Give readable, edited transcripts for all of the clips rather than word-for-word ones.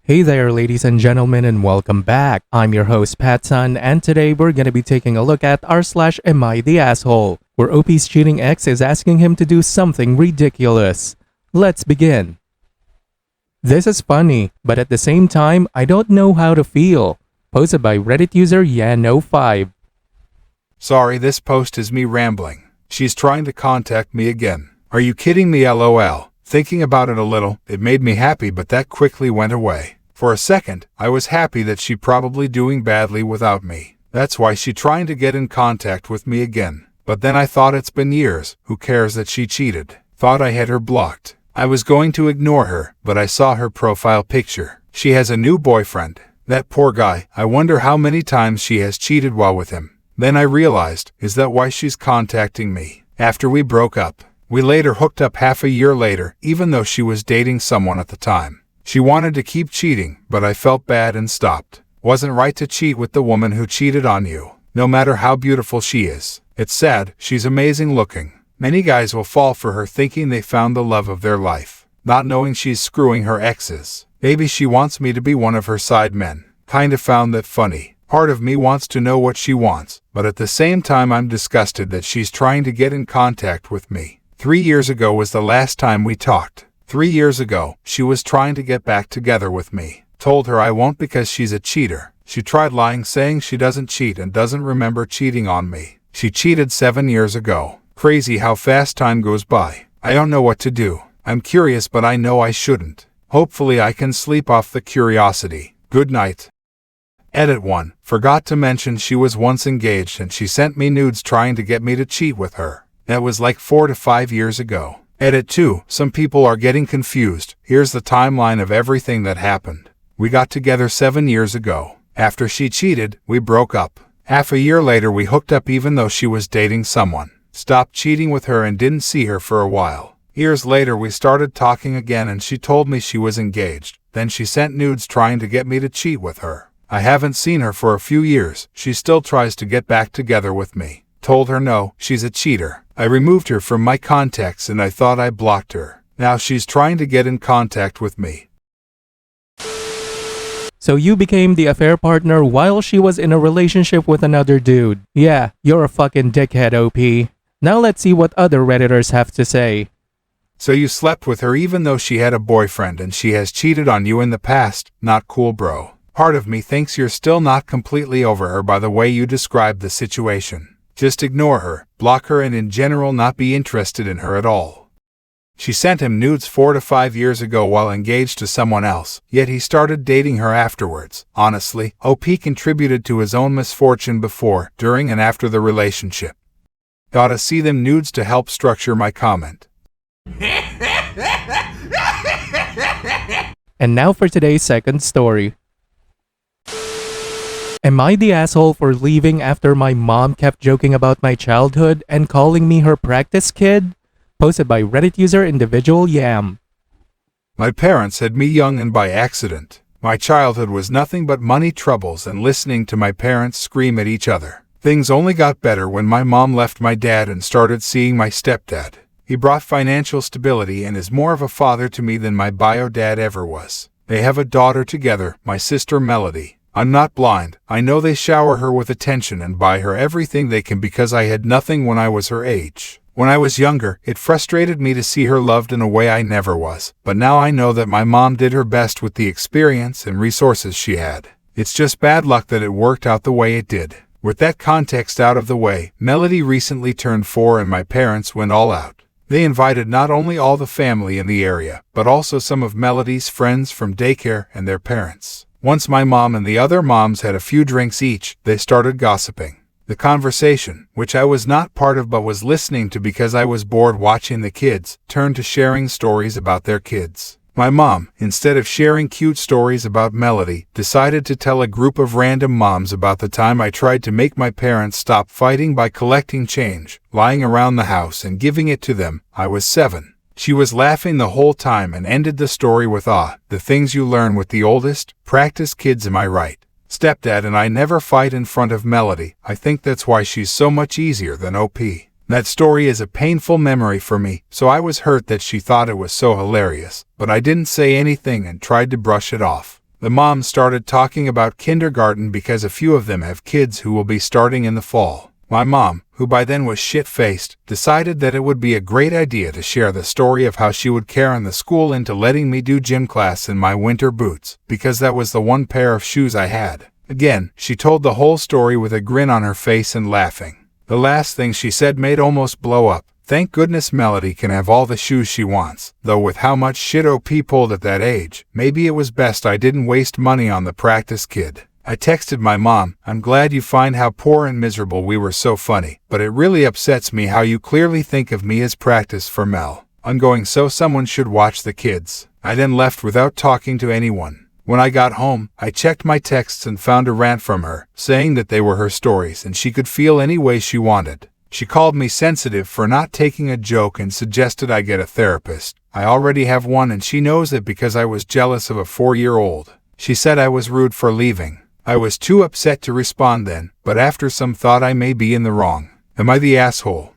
Hey there, ladies and gentlemen, and welcome back. I'm your host, PattSun, and today we're gonna be taking a look at Am I the Asshole, where OP's cheating ex is asking him to do something ridiculous. Let's begin. This is funny, but at the same time, I don't know how to feel. Posted by Reddit user Yan05. Sorry, this post is me rambling. She's trying to contact me again. Are you kidding me, lol? Thinking about it a little, it made me happy, but that quickly went away. For a second, I was happy that she probably doing badly without me. That's why she trying to get in contact with me again. But then I thought it's been years, who cares that she cheated? Thought I had her blocked. I was going to ignore her, but I saw her profile picture. She has a new boyfriend. That poor guy, I wonder how many times she has cheated while with him. Then I realized, is that why she's contacting me? After we broke up. We later hooked up half a year later, even though she was dating someone at the time. She wanted to keep cheating, but I felt bad and stopped. Wasn't right to cheat with the woman who cheated on you, no matter how beautiful she is. It's sad, she's amazing looking. Many guys will fall for her thinking they found the love of their life, not knowing she's screwing her exes. Maybe she wants me to be one of her side men. Kinda found that funny. Part of me wants to know what she wants, but at the same time I'm disgusted that she's trying to get in contact with me. 3 years ago was the last time we talked. 3 years ago, she was trying to get back together with me. Told her I won't because she's a cheater. She tried lying, saying she doesn't cheat and doesn't remember cheating on me. She cheated 7 years ago. Crazy how fast time goes by. I don't know what to do. I'm curious, but I know I shouldn't. Hopefully I can sleep off the curiosity. Good night. Edit 1. Forgot to mention she was once engaged and she sent me nudes trying to get me to cheat with her. That was like 4 to 5 years ago. Edit 2. Some people are getting confused. Here's the timeline of everything that happened. We got together 7 years ago. After she cheated, we broke up. Half a year later we hooked up even though she was dating someone. Stopped cheating with her and didn't see her for a while. Years later we started talking again and she told me she was engaged. Then she sent nudes trying to get me to cheat with her. I haven't seen her for a few years. She still tries to get back together with me. Told her no, she's a cheater. I removed her from my contacts and I thought I blocked her. Now she's trying to get in contact with me. So you became the affair partner while she was in a relationship with another dude. Yeah, you're a fucking dickhead, OP. Now let's see what other Redditors have to say. So you slept with her even though she had a boyfriend and she has cheated on you in the past? Not cool, bro. Part of me thinks you're still not completely over her by the way you described the situation. Just ignore her, block her, and in general not be interested in her at all. She sent him nudes 4 to 5 years ago while engaged to someone else, yet he started dating her afterwards. Honestly, OP contributed to his own misfortune before, during, and after the relationship. Gotta see them nudes to help structure my comment. And now for today's second story. Am I the asshole for leaving after my mom kept joking about my childhood and calling me her practice kid? Posted by Reddit user Individual Yam. My parents had me young and by accident. My childhood was nothing but money troubles and listening to my parents scream at each other. Things only got better when my mom left my dad and started seeing my stepdad. He brought financial stability and is more of a father to me than my bio dad ever was. They have a daughter together, my sister Melody. I'm not blind. I know they shower her with attention and buy her everything they can because I had nothing when I was her age. When I was younger, it frustrated me to see her loved in a way I never was. But now I know that my mom did her best with the experience and resources she had. It's just bad luck that it worked out the way it did. With that context out of the way, Melody recently turned 4 and my parents went all out. They invited not only all the family in the area, but also some of Melody's friends from daycare and their parents. Once my mom and the other moms had a few drinks each, they started gossiping. The conversation, which I was not part of but was listening to because I was bored watching the kids, turned to sharing stories about their kids. My mom, instead of sharing cute stories about Melody, decided to tell a group of random moms about the time I tried to make my parents stop fighting by collecting change, lying around the house and giving it to them. I was 7. She was laughing the whole time and ended the story with the things you learn with the oldest, practice kids, am I right? Stepdad and I never fight in front of Melody. I think that's why she's so much easier than OP. That story is a painful memory for me, so I was hurt that she thought it was so hilarious, but I didn't say anything and tried to brush it off. The moms started talking about kindergarten because a few of them have kids who will be starting in the fall. My mom, who by then was shit-faced, decided that it would be a great idea to share the story of how she would Karen the school into letting me do gym class in my winter boots, because that was the one pair of shoes I had. Again, she told the whole story with a grin on her face and laughing. The last thing she said made almost blow up. Thank goodness Melody can have all the shoes she wants, though with how much shit OP pulled at that age, maybe it was best I didn't waste money on the practice kid. I texted my mom, I'm glad you find how poor and miserable we were so funny, but it really upsets me how you clearly think of me as practice for Mel. Ongoing, so someone should watch the kids. I then left without talking to anyone. When I got home, I checked my texts and found a rant from her, saying that they were her stories and she could feel any way she wanted. She called me sensitive for not taking a joke and suggested I get a therapist. I already have one and she knows it because I was jealous of a 4-year-old. She said I was rude for leaving. I was too upset to respond then, but after some thought I may be in the wrong. Am I the asshole?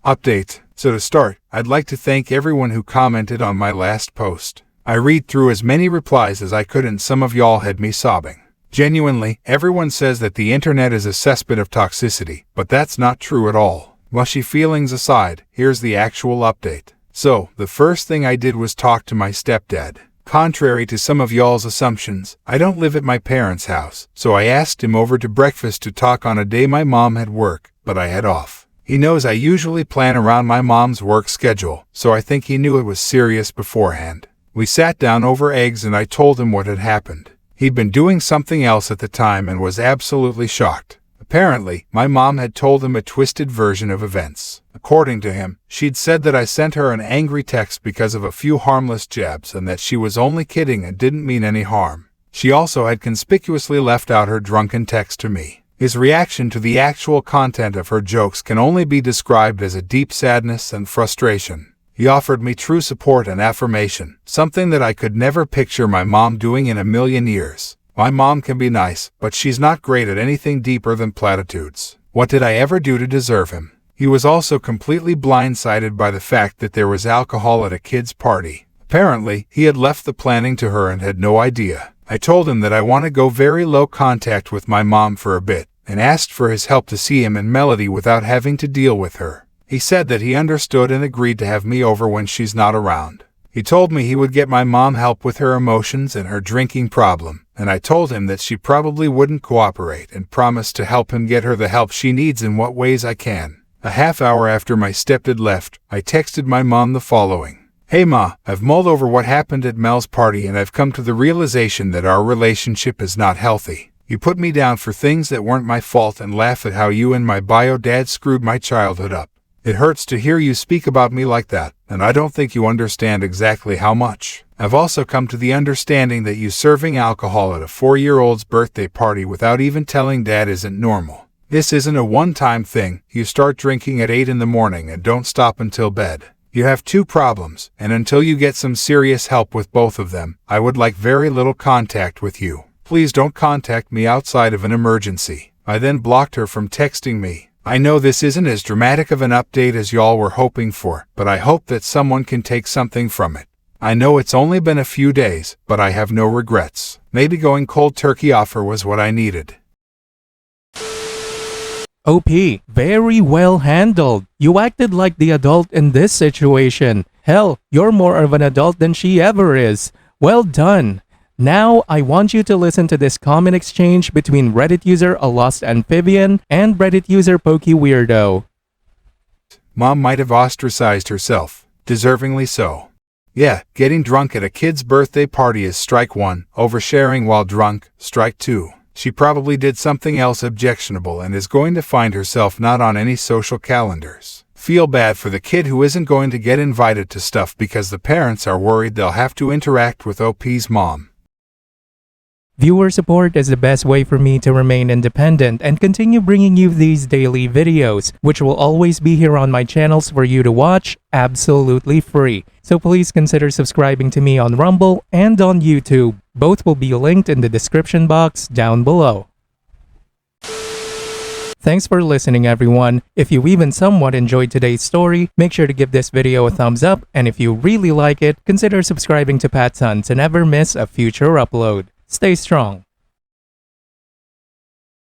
Update. So to start, I'd like to thank everyone who commented on my last post. I read through as many replies as I could and some of y'all had me sobbing. Genuinely, everyone says that the internet is a cesspit of toxicity, but that's not true at all. Mushy feelings aside, here's the actual update. So, the first thing I did was talk to my stepdad. Contrary to some of y'all's assumptions, I don't live at my parents' house, so I asked him over to breakfast to talk on a day my mom had work, but I had off. He knows I usually plan around my mom's work schedule, so I think he knew it was serious beforehand. We sat down over eggs and I told him what had happened. He'd been doing something else at the time and was absolutely shocked. Apparently, my mom had told him a twisted version of events. According to him, she'd said that I sent her an angry text because of a few harmless jabs and that she was only kidding and didn't mean any harm. She also had conspicuously left out her drunken text to me. His reaction to the actual content of her jokes can only be described as a deep sadness and frustration. He offered me true support and affirmation, something that I could never picture my mom doing in a million years. My mom can be nice, but she's not great at anything deeper than platitudes. What did I ever do to deserve him? He was also completely blindsided by the fact that there was alcohol at a kid's party. Apparently, he had left the planning to her and had no idea. I told him that I want to go very low contact with my mom for a bit, and asked for his help to see him and Melody without having to deal with her. He said that he understood and agreed to have me over when she's not around. He told me he would get my mom help with her emotions and her drinking problem, and I told him that she probably wouldn't cooperate and promised to help him get her the help she needs in what ways I can. A half hour after my stepdad left, I texted my mom the following. Hey Ma, I've mulled over what happened at Mel's party and I've come to the realization that our relationship is not healthy. You put me down for things that weren't my fault and laugh at how you and my bio dad screwed my childhood up. It hurts to hear you speak about me like that, and I don't think you understand exactly how much. I've also come to the understanding that you serving alcohol at a 4-year-old's birthday party without even telling dad isn't normal. This isn't a one-time thing. You start drinking at 8 in the morning and don't stop until bed. You have 2 problems, and until you get some serious help with both of them, I would like very little contact with you. Please don't contact me outside of an emergency. I then blocked her from texting me. I know this isn't as dramatic of an update as y'all were hoping for, but I hope that someone can take something from it. I know it's only been a few days, but I have no regrets. Maybe going cold turkey off her was what I needed. OP, very well handled. You acted like the adult in this situation. Hell, you're more of an adult than she ever is. Well done. Now, I want you to listen to this comment exchange between Reddit user A Lost Amphibian and Reddit user Pokey Weirdo. Mom might have ostracized herself. Deservingly so. Yeah, getting drunk at a kid's birthday party is strike 1. Oversharing while drunk, strike 2. She probably did something else objectionable and is going to find herself not on any social calendars. Feel bad for the kid who isn't going to get invited to stuff because the parents are worried they'll have to interact with OP's mom. Viewer support is the best way for me to remain independent and continue bringing you these daily videos, which will always be here on my channels for you to watch absolutely free. So please consider subscribing to me on Rumble and on YouTube. Both will be linked in the description box down below. Thanks for listening, everyone. If you even somewhat enjoyed today's story, make sure to give this video a thumbs up, and if you really like it, consider subscribing to PattSun to never miss a future upload. Stay strong.